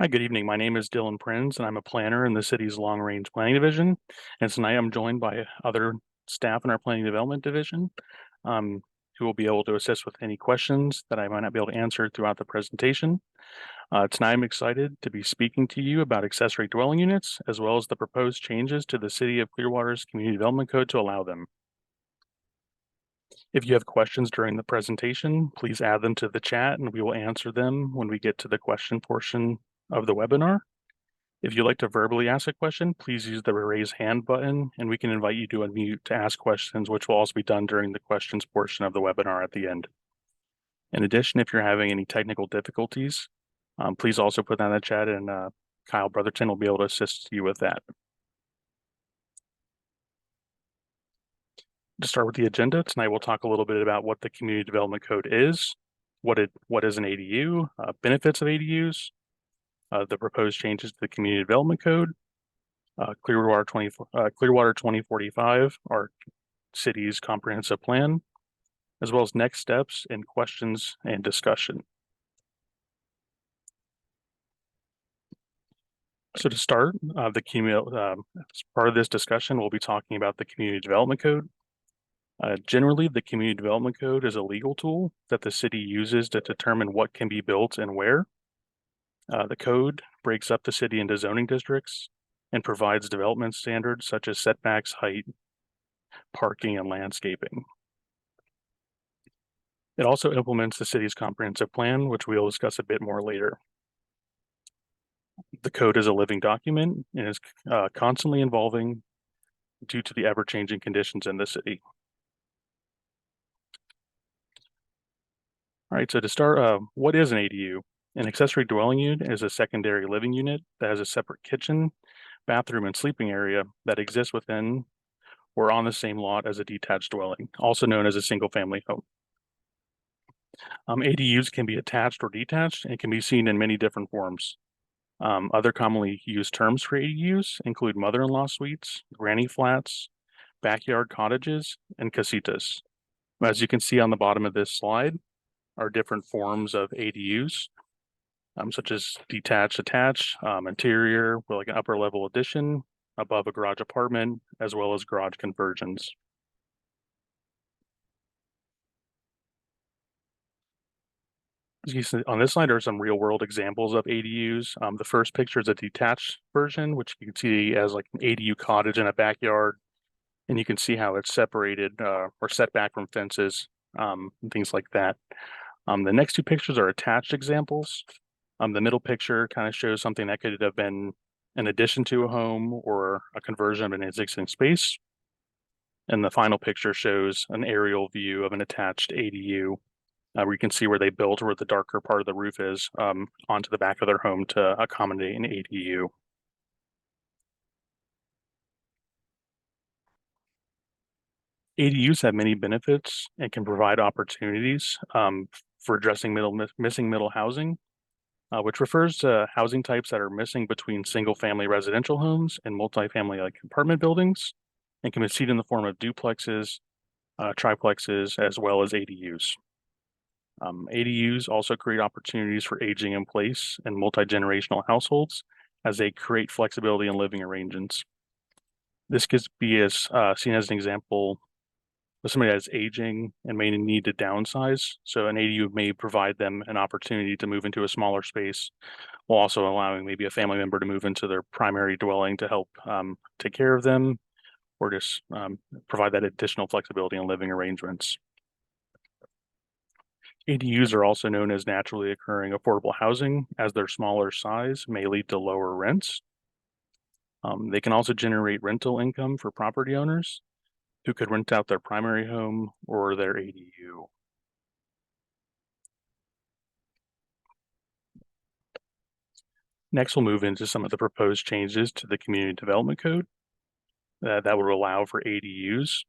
Hi, good evening. My name is Dylan Prinz, and I'm a planner in the city's Long Range Planning Division. And tonight I'm joined by other staff in our Planning Development Division, who will be able to assist with any questions that I might not be able to answer throughout the presentation. Tonight I'm excited to be speaking to you about accessory dwelling units, as well as the proposed changes to the City of Clearwater's Community Development Code to allow them. If you have questions during the presentation, please add them to the chat and we will answer them when we get to the question portion of the webinar. If you'd like to verbally ask a question, please use the raise hand button and we can invite you to unmute to ask questions, which will also be done during the questions portion of the webinar at the end. In addition, if you're having any technical difficulties, please also put that in the chat and Kyle Brotherton will be able to assist you with that. To start with the agenda, tonight we'll talk a little bit about what the Community Development Code is, what is an ADU, benefits of ADUs, the proposed changes to the Community Development Code, Clearwater 2045, our city's comprehensive plan, as well as next steps and questions and discussion. So to start, as part of this discussion, we'll be talking about the Community Development Code. Generally, the Community Development Code is a legal tool that the city uses to determine what can be built and where. The code breaks up the city into zoning districts and provides development standards such as setbacks, height, parking, and landscaping. It also implements the city's comprehensive plan, which we'll discuss a bit more later. The code is a living document and is constantly evolving due to the ever-changing conditions in the city. All right, so to start, what is an ADU? An accessory dwelling unit is a secondary living unit that has a separate kitchen, bathroom, and sleeping area that exists within or on the same lot as a detached dwelling, also known as a single-family home. ADUs can be attached or detached and can be seen in many different forms. Other commonly used terms for ADUs include mother-in-law suites, granny flats, backyard cottages, and casitas. As you can see on the bottom of this slide are different forms of ADUs, such as detached, attached, interior, with like an upper level addition, above a garage apartment, as well as garage conversions. As you see on this slide are some real world examples of ADUs. The first picture is a detached version, which you can see as like an ADU cottage in a backyard. And you can see how it's separated or set back from fences and things like that. The next two pictures are attached examples. The middle picture kind of shows something that could have been an addition to a home or a conversion of an existing space. And the final picture shows an aerial view of an attached ADU. Where you can see where they built where the darker part of the roof is onto the back of their home to accommodate an ADU. ADUs have many benefits and can provide opportunities for addressing missing middle housing, which refers to housing types that are missing between single-family residential homes and multifamily like apartment buildings, and can be seen in the form of duplexes, triplexes, as well as ADUs. ADUs also create opportunities for aging in place and multi-generational households as they create flexibility in living arrangements. This could be seen as an example of somebody that's aging and may need to downsize. So an ADU may provide them an opportunity to move into a smaller space while also allowing maybe a family member to move into their primary dwelling to help take care of them or just provide that additional flexibility in living arrangements. ADUs are also known as naturally occurring affordable housing, as their smaller size may lead to lower rents. They can also generate rental income for property owners who could rent out their primary home or their ADU. Next, we'll move into some of the proposed changes to the Community Development Code that will allow for ADUs.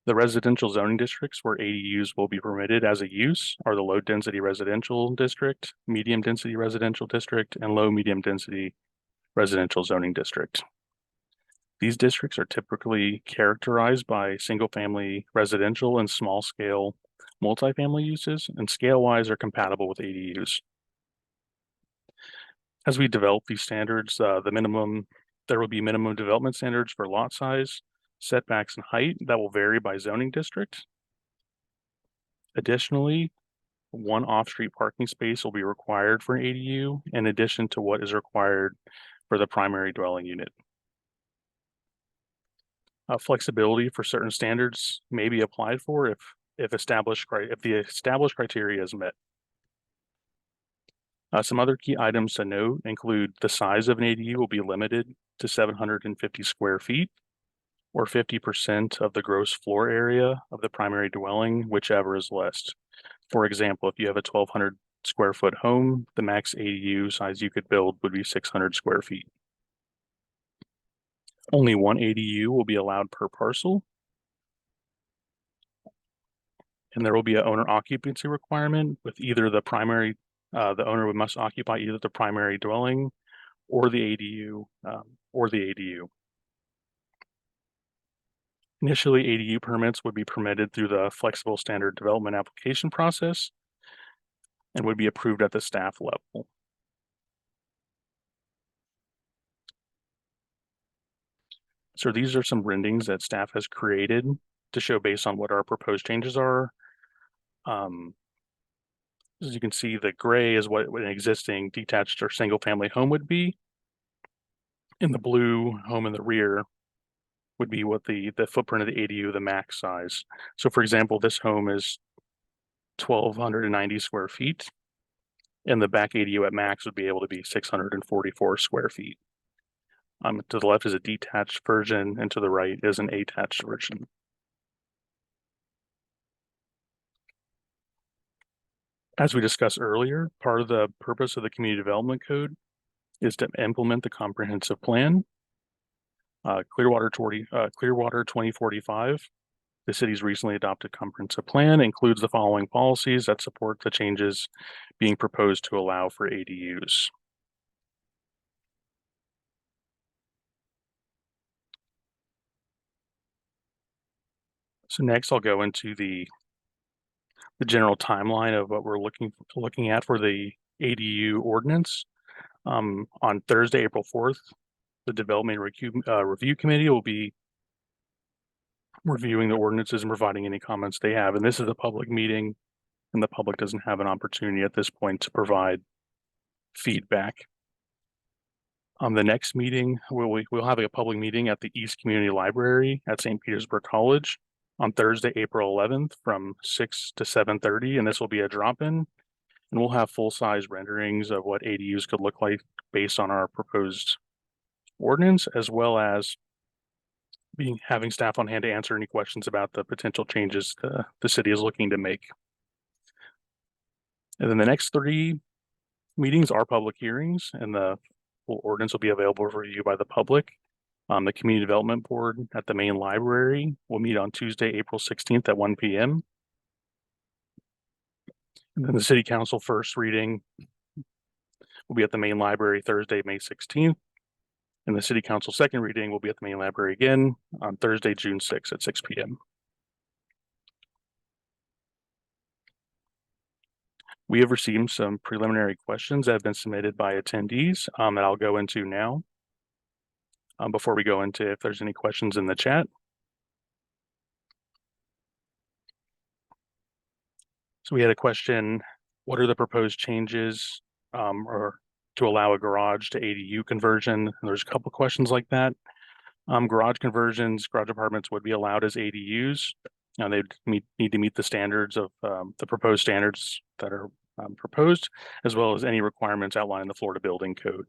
The residential zoning districts where ADUs will be permitted as a use are the low density residential district, medium density residential district, and low medium density residential zoning district. These districts are typically characterized by single family residential and small scale multifamily uses, and scale wise are compatible with ADUs. As we develop these standards, there will be minimum development standards for lot size, setbacks, and height that will vary by zoning district. Additionally, one off-street parking space will be required for an ADU in addition to what is required for the primary dwelling unit. Flexibility for certain standards may be applied for if the established criteria is met. Some other key items to note include the size of an ADU will be limited to 750 square feet or 50% of the gross floor area of the primary dwelling, whichever is less. For example, if you have a 1,200 square foot home, the max ADU size you could build would be 600 square feet. Only one ADU will be allowed per parcel, and there will be an owner occupancy requirement with either the owner must occupy either the primary dwelling or the ADU. Initially, ADU permits would be permitted through the flexible standard development application process and would be approved at the staff level. So these are some renderings that staff has created to show based on what our proposed changes are. As you can see, the gray is what an existing detached or single family home would be. And the blue home in the rear would be what the footprint of the ADU, the max size. So for example, this home is 1,290 square feet, and the back ADU at max would be able to be 644 square feet. To the left is a detached version, and to the right is an attached version. As we discussed earlier, part of the purpose of the Community Development Code is to implement the comprehensive plan. Clearwater 2045, the city's recently adopted comprehensive plan, includes the following policies that support the changes being proposed to allow for ADUs. So next I'll go into the general timeline of what we're looking at for the ADU ordinance. On Thursday, April 4th, the Development Review Committee will be reviewing the ordinances and providing any comments they have. And this is a public meeting, and the public doesn't have an opportunity at this point to provide feedback. The next meeting, we'll have a public meeting at the East Community Library at St. Petersburg College on Thursday, April 11th from 6 to 7:30, and this will be a drop-in. And we'll have full-size renderings of what ADUs could look like based on our proposed ordinance, as well as having staff on hand to answer any questions about the potential changes the city is looking to make. And then the next 3 meetings are public hearings, and the full ordinance will be available for review by the public. The Community Development Board at the main library will meet on Tuesday, April 16th at 1 p.m. And then the City Council first reading will be at the main library Thursday, May 16th. And the City Council second reading will be at the main library again on Thursday, June 6th at 6 p.m. We have received some preliminary questions that have been submitted by attendees that I'll go into now. Before we go into if there's any questions in the chat. So we had a question, what are the proposed changes or to allow a garage to ADU conversion? And there's a couple questions like that. Garage apartments would be allowed as ADUs. Now they need to meet the standards of the proposed standards that are proposed, as well as any requirements outlined in the Florida Building Code.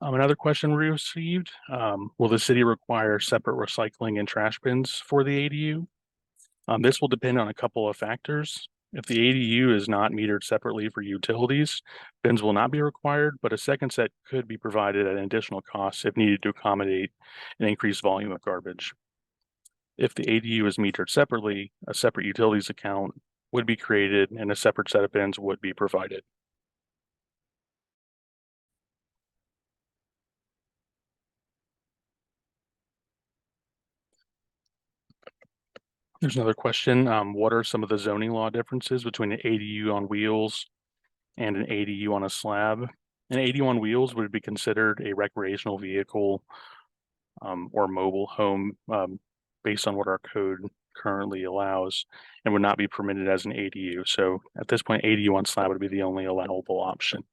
Another question we received, will the city require separate recycling and trash bins for the ADU? This will depend on a couple of factors. If the ADU is not metered separately for utilities, bins will not be required, but a second set could be provided at an additional cost if needed to accommodate an increased volume of garbage. If the ADU is metered separately, a separate utilities account would be created and a separate set of bins would be provided. There's another question. What are some of the zoning law differences between an ADU on wheels and an ADU on a slab. An ADU on wheels would be considered a recreational vehicle or mobile home based on what our code currently allows and would not be permitted as an ADU. So at this point, ADU on slab would be the only allowable option.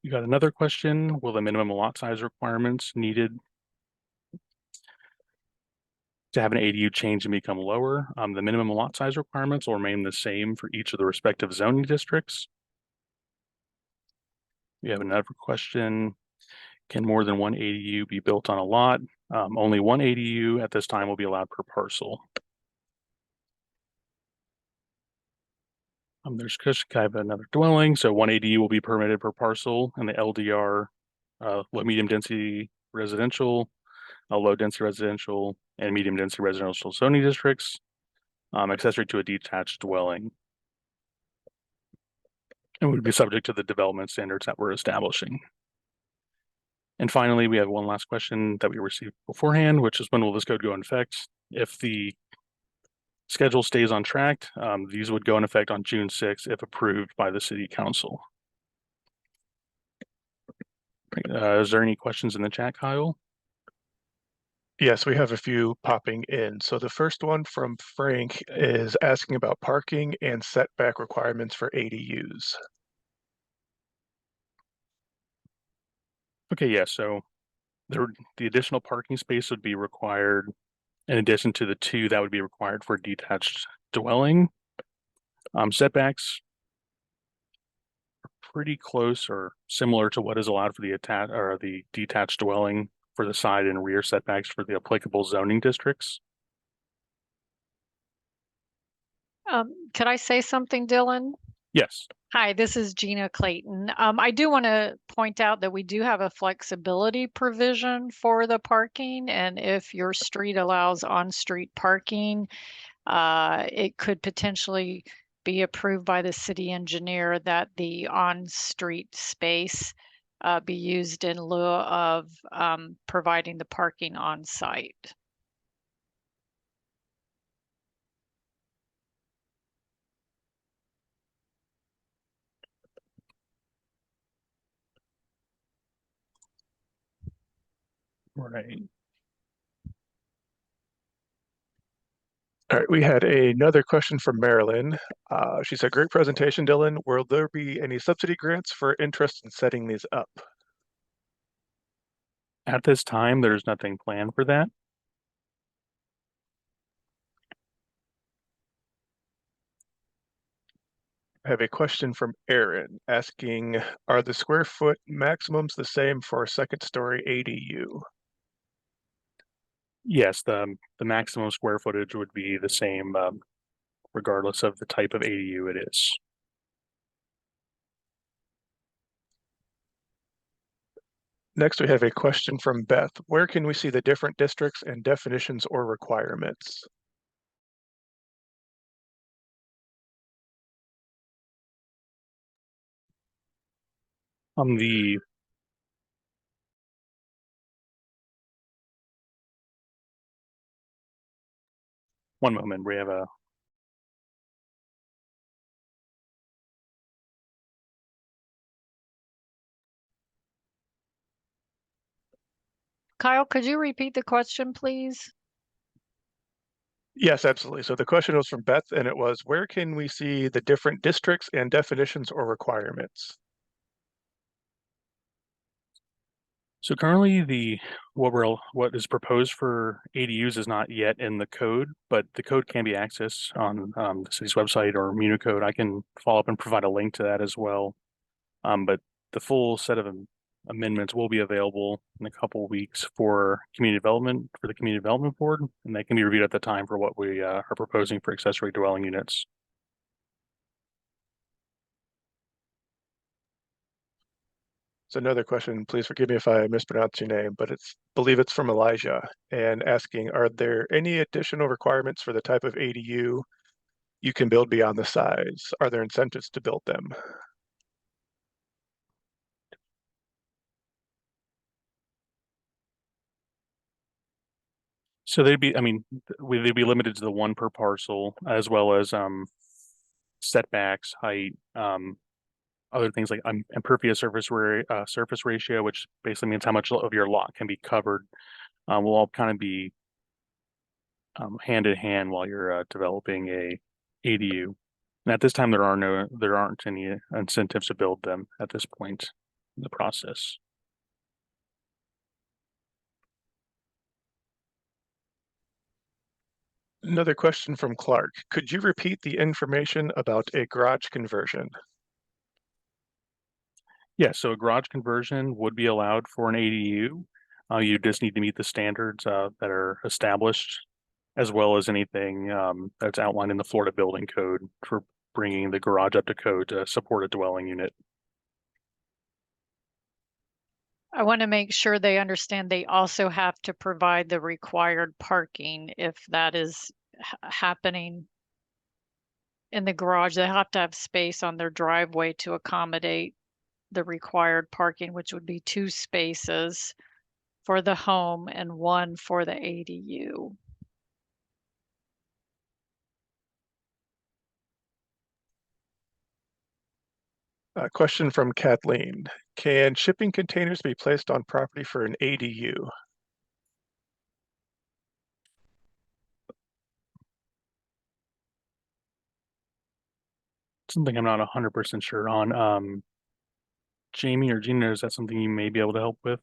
We got another question. Will the minimum lot size requirements needed to have an ADU change and become lower? The minimum lot size requirements will remain the same for each of the respective zoning districts. We have another question. Can more than one ADU be built on a lot? Only one ADU at this time will be allowed per parcel. There's kind of another dwelling, so one ADU will be permitted per parcel, and the LDR, low medium density residential, low density residential, and medium density residential zoning districts, accessory to a detached dwelling. And would be subject to the development standards that we're establishing. And finally, we have one last question that we received beforehand, which is when will this code go in effect? If the schedule stays on track, these would go in effect on June 6th if approved by the city council. Is there any questions in the chat, Kyle? Yes, we have a few popping in. So the first one from Frank is asking about parking and setback requirements for ADUs. Okay, yeah, so the additional parking space would be required in addition to the two that would be required for a detached dwelling. Setbacks are pretty close or similar to what is allowed for the detached dwelling for the side and rear setbacks for the applicable zoning districts. Could I say something, Dylan? Yes. Hi, this is Gina Clayton. I do want to point out that we do have a flexibility provision for the parking, and if your street allows on-street parking, it could potentially be approved by the city engineer that the on-street space be used in lieu of providing the parking on site. Right. All right, we had another question from Marilyn. She said, great presentation, Dylan. Will there be any subsidy grants for interest in setting these up? At this time, there's nothing planned for that. I have a question from Aaron asking, are the square foot maximums the same for a second story ADU? Yes, the maximum square footage would be the same regardless of the type of ADU it is. Next, we have a question from Beth. Where can we see the different districts and definitions or requirements? On the one moment, we have a Kyle, could you repeat the question, please? Yes, absolutely. So the question was from Beth, and it was, where can we see the different districts and definitions or requirements? So currently what is proposed for ADUs is not yet in the code, but the code can be accessed on the city's website or Municode. I can follow up and provide a link to that as well. But the full set of amendments will be available in a couple of weeks for the community development board, and they can be reviewed at the time for what we are proposing for accessory dwelling units. So another question, please forgive me if I mispronounce your name, but believe it's from Elijah, and asking, are there any additional requirements for the type of ADU you can build beyond the size? Are there incentives to build them? So they'd be limited to the one per parcel, as well as setbacks, height, other things like impervious surface ratio, which basically means how much of your lot can be covered, will all kind of be hand in hand while you're developing a ADU. And at this time, there aren't any incentives to build them at this point in the process. Another question from Clark. Could you repeat the information about a garage conversion? Yeah, so a garage conversion would be allowed for an ADU. You just need to meet the standards that are established, as well as anything that's outlined in the Florida Building Code for bringing the garage up to code to support a dwelling unit. I want to make sure they understand they also have to provide the required parking if that is happening in the garage. They have to have space on their driveway to accommodate the required parking, which would be 2 spaces for the home and 1 for the ADU. A question from Kathleen. Can shipping containers be placed on property for an ADU? Something I'm not 100% sure on. Jamie or Gina, is that something you may be able to help with?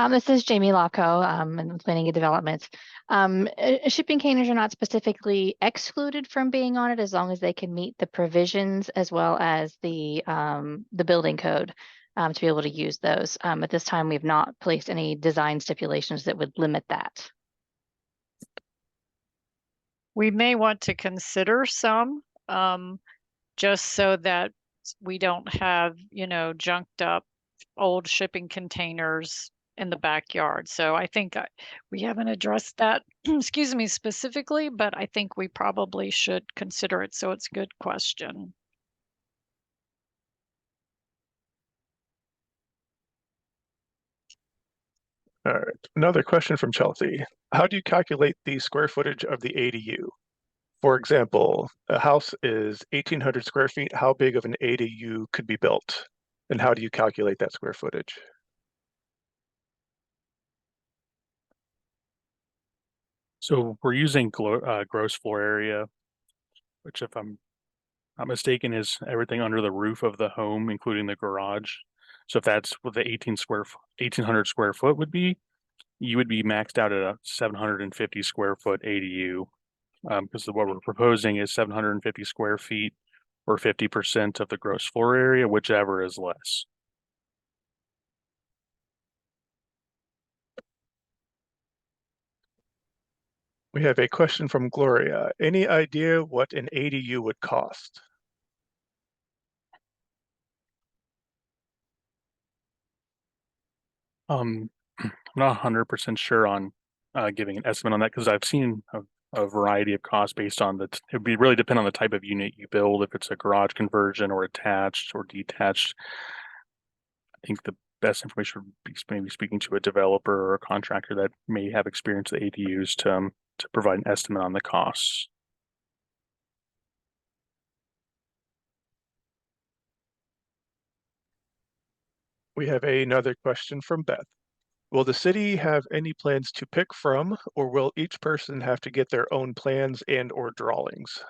This is Jamie Locko, in Planning and Development. Shipping containers are not specifically excluded from being on it as long as they can meet the provisions as well as the building code to be able to use those. At this time, we've not placed any design stipulations that would limit that. We may want to consider some, just so that we don't have, junked up old shipping containers in the backyard. So I think we haven't addressed that, excuse me, specifically, but I think we probably should consider it. So it's a good question. All right, another question from Chelsea. How do you calculate the square footage of the ADU? For example, a house is 1,800 square feet. How big of an ADU could be built? And how do you calculate that square footage? So we're using gross floor area, which if I'm not mistaken is everything under the roof of the home, including the garage. So if that's what the 1,800 square foot would be, you would be maxed out at a 750 square foot ADU. Because what we're proposing is 750 square feet or 50% of the gross floor area, whichever is less. We have a question from Gloria. Any idea what an ADU would cost? I'm not 100% sure on giving an estimate on that because I've seen a variety of costs based on it would be really depend on the type of unit you build, if it's a garage conversion or attached or detached. I think the best information would be maybe speaking to a developer or a contractor that may have experience with ADUs to provide an estimate on the costs. We have another question from Beth. Will the city have any plans to pick from, or will each person have to get their own plans and or drawings?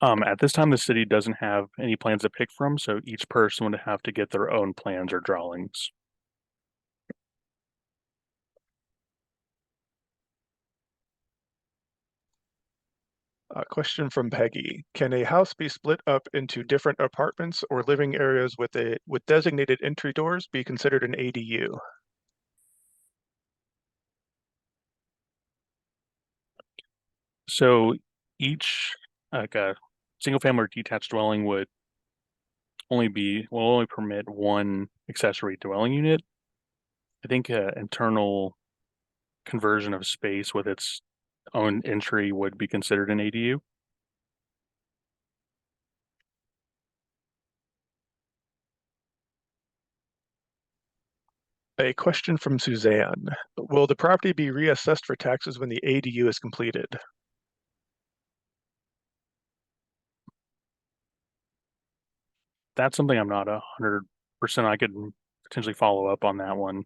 At this time, the city doesn't have any plans to pick from, so each person would have to get their own plans or drawings. A question from Peggy. Can a house be split up into different apartments or living areas with designated entry doors be considered an ADU? So each like a single family or detached dwelling would will only permit one accessory dwelling unit. I think internal conversion of space with its own entry would be considered an ADU. A question from Suzanne. Will the property be reassessed for taxes when the ADU is completed? That's something I'm not 100%. I could potentially follow up on that one.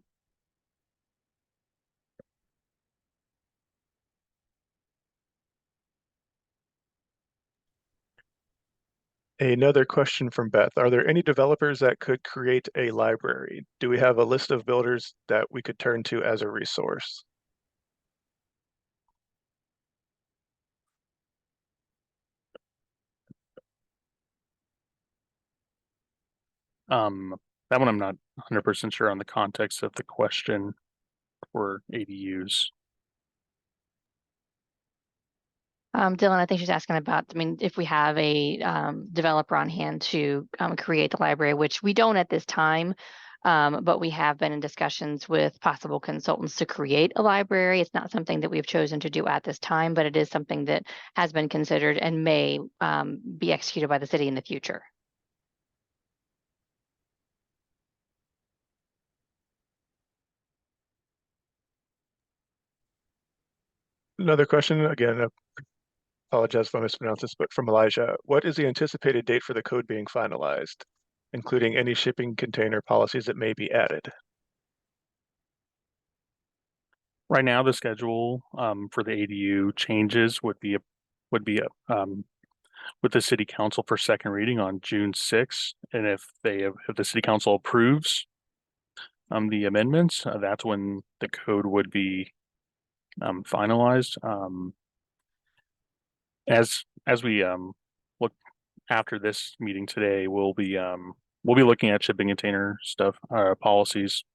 Another question from Beth. Are there any developers that could create a library? Do we have a list of builders that we could turn to as a resource? That one I'm not 100% sure on the context of the question for ADUs. Dylan, I think she's asking about, I mean, if we have a developer on hand to create the library, which we don't at this time, but we have been in discussions with possible consultants to create a library. It's not something that we've chosen to do at this time, but it is something that has been considered and may be executed by the city in the future. Another question, again, I apologize if I mispronounce this, but from Elijah. What is the anticipated date for the code being finalized, including any shipping container policies that may be added? Right now, the schedule for the ADU changes would be with the city council for second reading on June 6th. And if the city council approves the amendments, that's when the code would be finalized. As we look after this meeting today, we'll be looking at shipping container stuff policies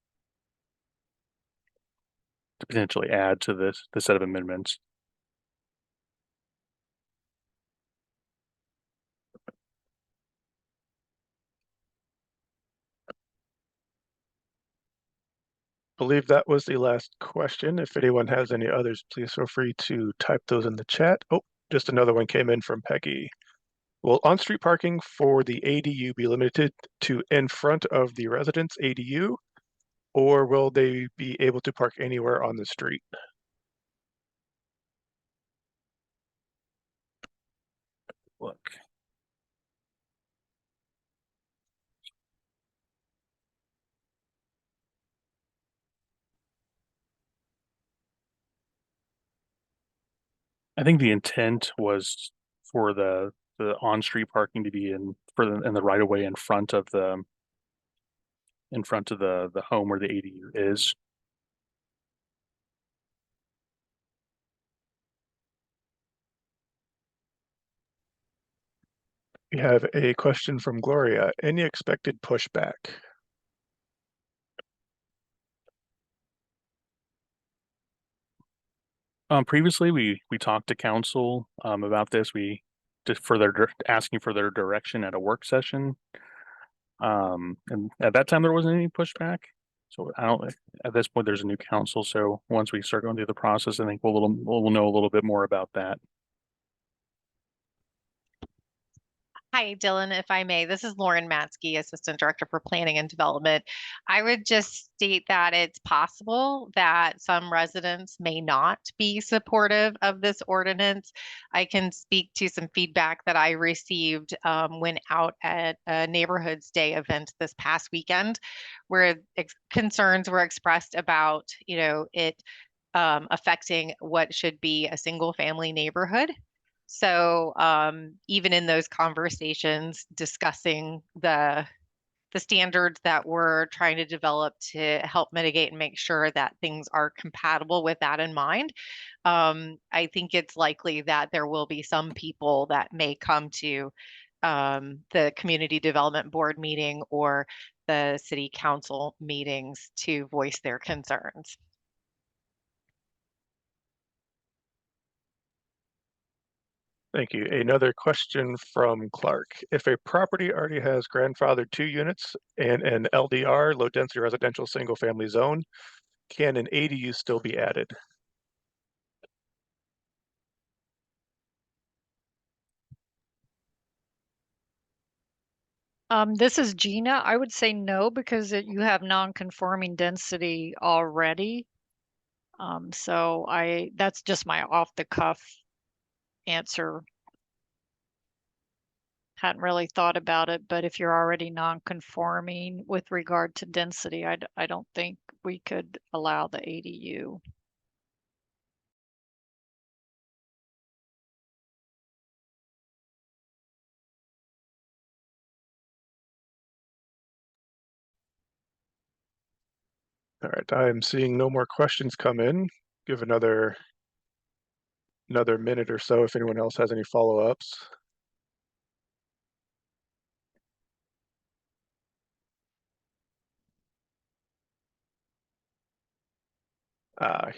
to potentially add to the set of amendments. Believe that was the last question. If anyone has any others, please feel free to type those in the chat. Oh, just another one came in from Peggy. Will on-street parking for the ADU be limited to in front of the residence ADU, or will they be able to park anywhere on the street? Look. I think the intent was for the on-street parking to be in the right of way in front of the home where the ADU is. We have a question from Gloria. Any expected pushback? Previously, we talked to council about this. We just asking for their direction at a work session. And at that time, there wasn't any pushback. So at this point, there's a new council. So once we start going through the process, I think we'll know a little bit more about that. Hi, Dylan, if I may. This is Lauren Matsky, Assistant Director for Planning and Development. I would just state that it's possible that some residents may not be supportive of this ordinance. I can speak to some feedback that I received when out at a Neighborhoods Day event this past weekend, where concerns were expressed about, it affecting what should be a single family neighborhood. So even in those conversations, discussing the standards that we're trying to develop to help mitigate and make sure that things are compatible with that in mind, I think it's likely that there will be some people that may come to the Community Development Board meeting or the City Council meetings to voice their concerns. Thank you. Another question from Clark. If a property already has grandfathered 2 units and an LDR, low density residential single family zone, can an ADU still be added? This is Gina. I would say no, because you have non-conforming density already. So that's just my off the cuff answer. Hadn't really thought about it, but if you're already non-conforming with regard to density, I don't think we could allow the ADU. All right, I'm seeing no more questions come in. Give another minute or so if anyone else has any follow-ups. Uh,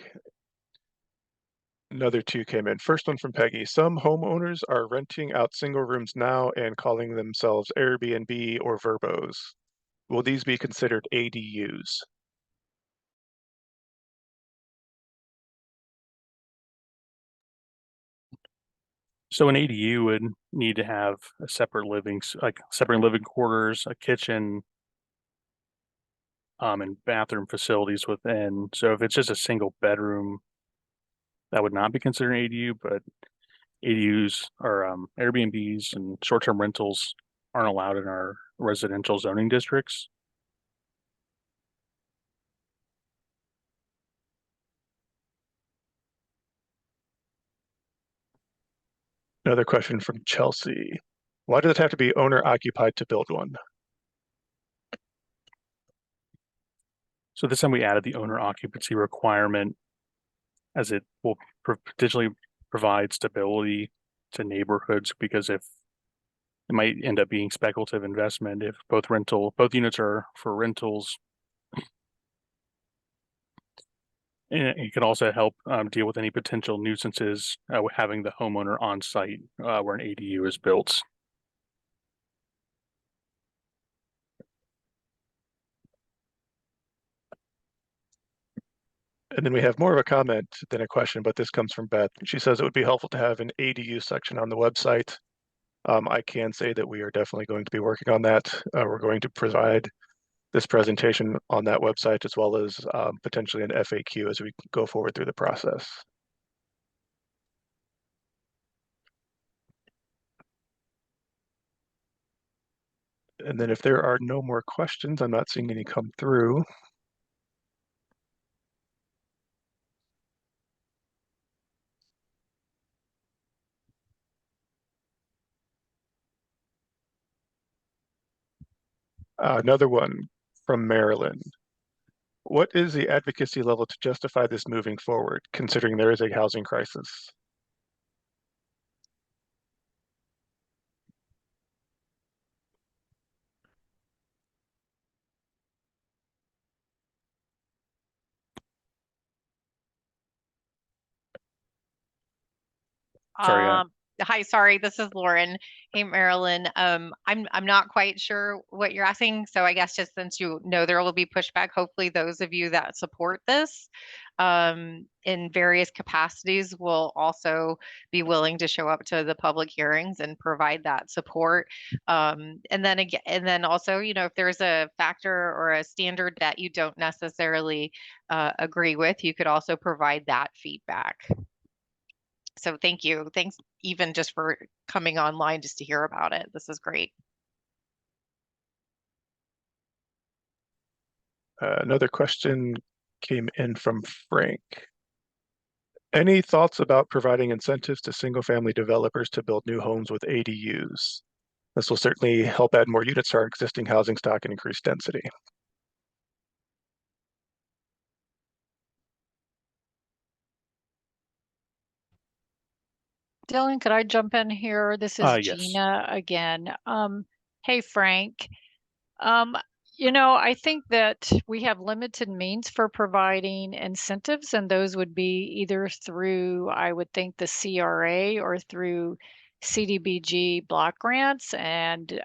Another two came in. First one from Peggy. Some homeowners are renting out single rooms now and calling themselves Airbnb or Verbos. Will these be considered ADUs? So an ADU would need to have a separate like separate living quarters, a kitchen, and bathroom facilities within. So if it's just a single bedroom, that would not be considered an ADU, but ADUs or Airbnbs and short-term rentals aren't allowed in our residential zoning districts. Another question from Chelsea. Why does it have to be owner occupied to build one? So this time we added the owner occupancy requirement, as it will potentially provide stability to neighborhoods, because if it might end up being speculative investment if both units are for rentals. And it can also help deal with any potential nuisances having the homeowner on site where an ADU is built. And then we have more of a comment than a question, but this comes from Beth. She says it would be helpful to have an ADU section on the website. I can say that we are definitely going to be working on that. We're going to provide this presentation on that website, as well as potentially an FAQ as we go forward through the process. And then if there are no more questions, I'm not seeing any come through. Another one from Marilyn. What is the advocacy level to justify this moving forward, considering there is a housing crisis? Sorry, Hi, sorry, this is Lauren. Hey, Marilyn. I'm not quite sure what you're asking, so I guess just since you know there will be pushback, hopefully those of you that support this in various capacities will also be willing to show up to the public hearings and provide that support. And then also, you know, if there's a factor or a standard that you don't necessarily agree with, you could also provide that feedback. So thank you. Thanks even just for coming online just to hear about it. This is great. Another question came in from Frank. Any thoughts about providing incentives to single-family developers to build new homes with ADUs? This will certainly help add more units to our existing housing stock and increase density. Dylan, could I jump in here? This is yes. Gina again. Hey, Frank. You know, I think that we have limited means for providing incentives, and those would be either through, I would think, the CRA or through CDBG block grants. And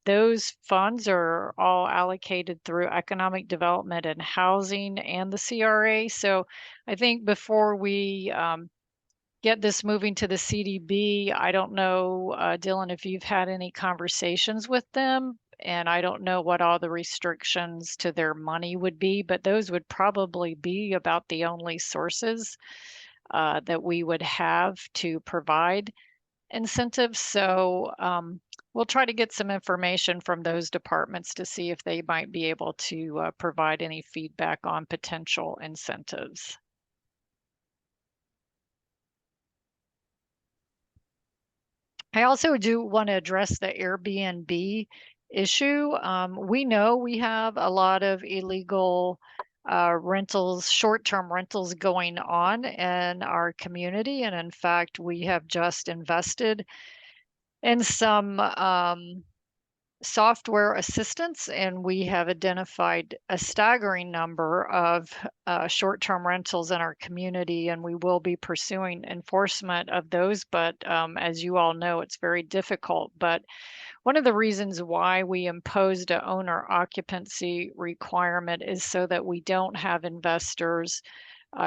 those funds are all allocated through economic development and housing and the CRA. So I think before we get this moving to the CDB, I don't know, Dylan, if you've had any conversations with them and I don't know what all the restrictions to their money would be, but those would probably be about the only sources that we would have to provide incentives. So we'll try to get some information from those departments to see if they might be able to provide any feedback on potential incentives. I also do want to address the Airbnb issue. We know we have a lot of illegal rentals, short-term rentals going on in our community. And in fact, we have just invested in some software assistance, and we have identified a staggering number of short-term rentals in our community, and we will be pursuing enforcement of those. But as you all know, it's very difficult. But one of the reasons why we imposed a owner occupancy requirement is so that we don't have investors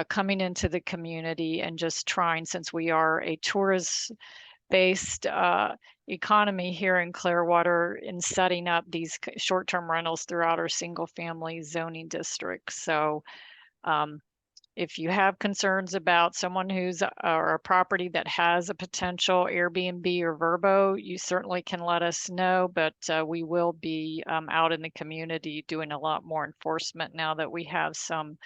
coming into the community and just trying, since we are a tourist based economy here in Clearwater, in setting up these short-term rentals throughout our single family zoning district. So if you have concerns about someone who's or a property that has a potential Airbnb or Vrbo, you certainly can let us know, but we will be out in the community doing a lot more enforcement now that we have some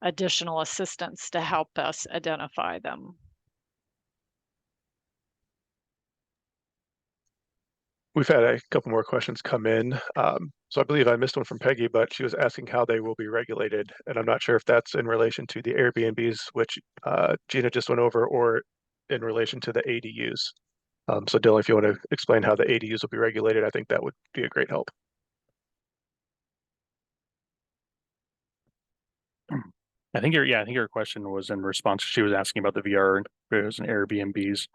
additional assistance to help us identify them. We've had a couple more questions come in. So I believe I missed one from Peggy, but she was asking how they will be regulated. And I'm not sure if that's in relation to the Airbnbs, which Gina just went over, or in relation to the ADUs. So Dylan, if you want to explain how the ADUs will be regulated, I think that would be a great help. I think your question was in response. She was asking about the VRs and Airbnbs.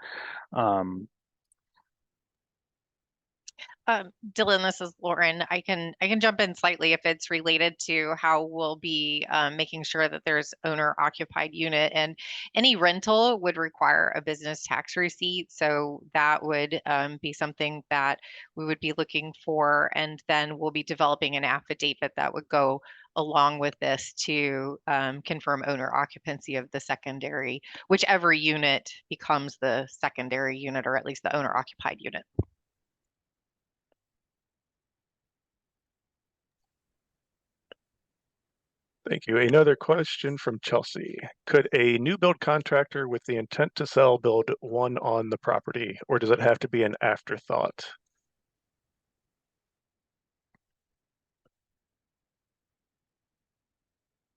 Dylan, this is Lauren. I can jump in slightly if it's related to how we'll be making sure that there's owner occupied unit, and any rental would require a business tax receipt. So that would be something that we would be looking for, and then we'll be developing an affidavit that would go along with this to confirm owner occupancy of the secondary, whichever unit becomes the secondary unit, or at least the owner occupied unit. Thank you. Another question from Chelsea. Could a new build contractor with the intent to sell build one on the property, or does it have to be an afterthought?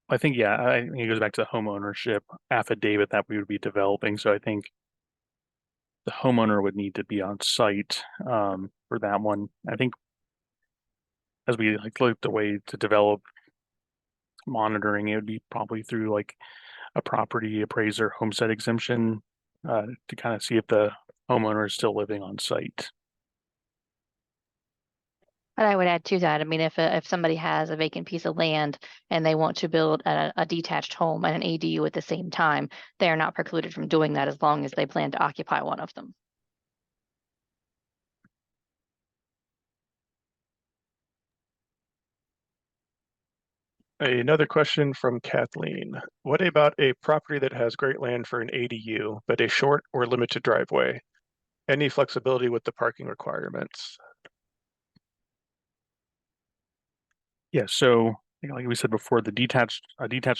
I think, yeah, I think it goes back to the home ownership affidavit that we would be developing. So I think the homeowner would need to be on site for that one. I think as we look the way to develop monitoring, it would be probably through like a property appraiser homestead exemption to kind of see if the homeowner is still living on site. But I would add to that, I mean, if somebody has a vacant piece of land and they want to build a detached home and an ADU at the same time, they are not precluded from doing that as long as they plan to occupy one of them. Another question from Kathleen. What about a property that has great land for an ADU, but a short or limited driveway? Any flexibility with the parking requirements? Yeah, so like we said before, a detached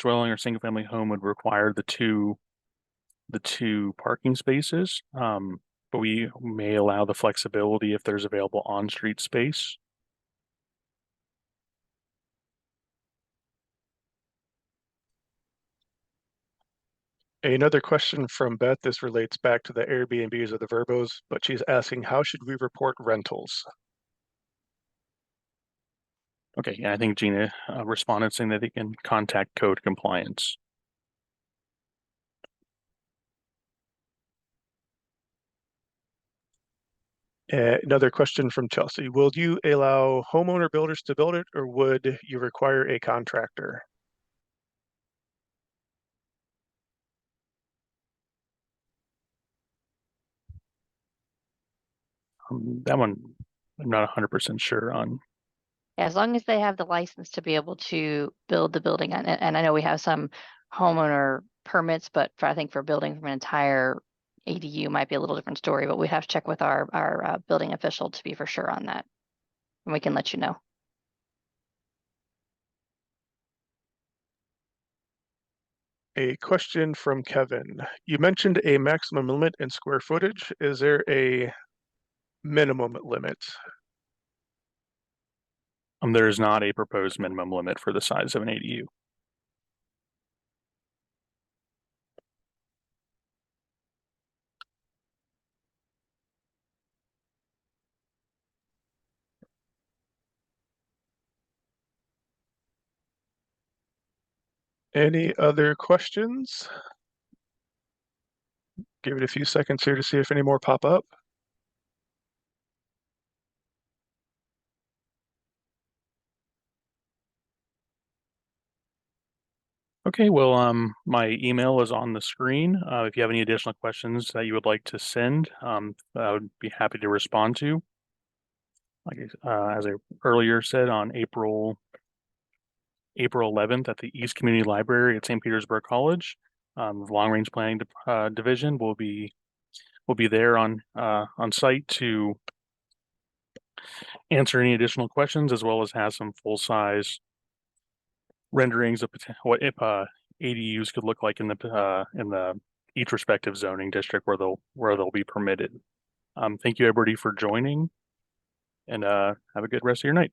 dwelling or single family home would require the two parking spaces. But we may allow the flexibility if there's available on-street space. Another question from Beth. This relates back to the Airbnbs or the Vrbos, but she's asking, how should we report rentals? Okay, yeah, I think Gina responded saying that they can contact code compliance. Another question from Chelsea. Will you allow homeowner builders to build it, or would you require a contractor? That one I'm not 100% sure on. As long as they have the license to be able to build the building, and I know we have some homeowner permits, but I think for building from an entire ADU might be a little different story, but we have to check with our building official to be for sure on that. And we can let you know. A question from Kevin. You mentioned a maximum limit in square footage. Is there a minimum limit? There is not a proposed minimum limit for the size of an ADU. Any other questions? Give it a few seconds here to see if any more pop up. Okay, well, my email is on the screen. If you have any additional questions that you would like to send, I would be happy to respond to. Like, as I earlier said, on April 11th at the East Community Library at St. Petersburg College, Long Range Planning Division will be there on site to answer any additional questions, as well as have some full-size renderings of what ADUs could look like in the each respective zoning district where they'll be permitted. Thank you everybody for joining, and have a good rest of your night.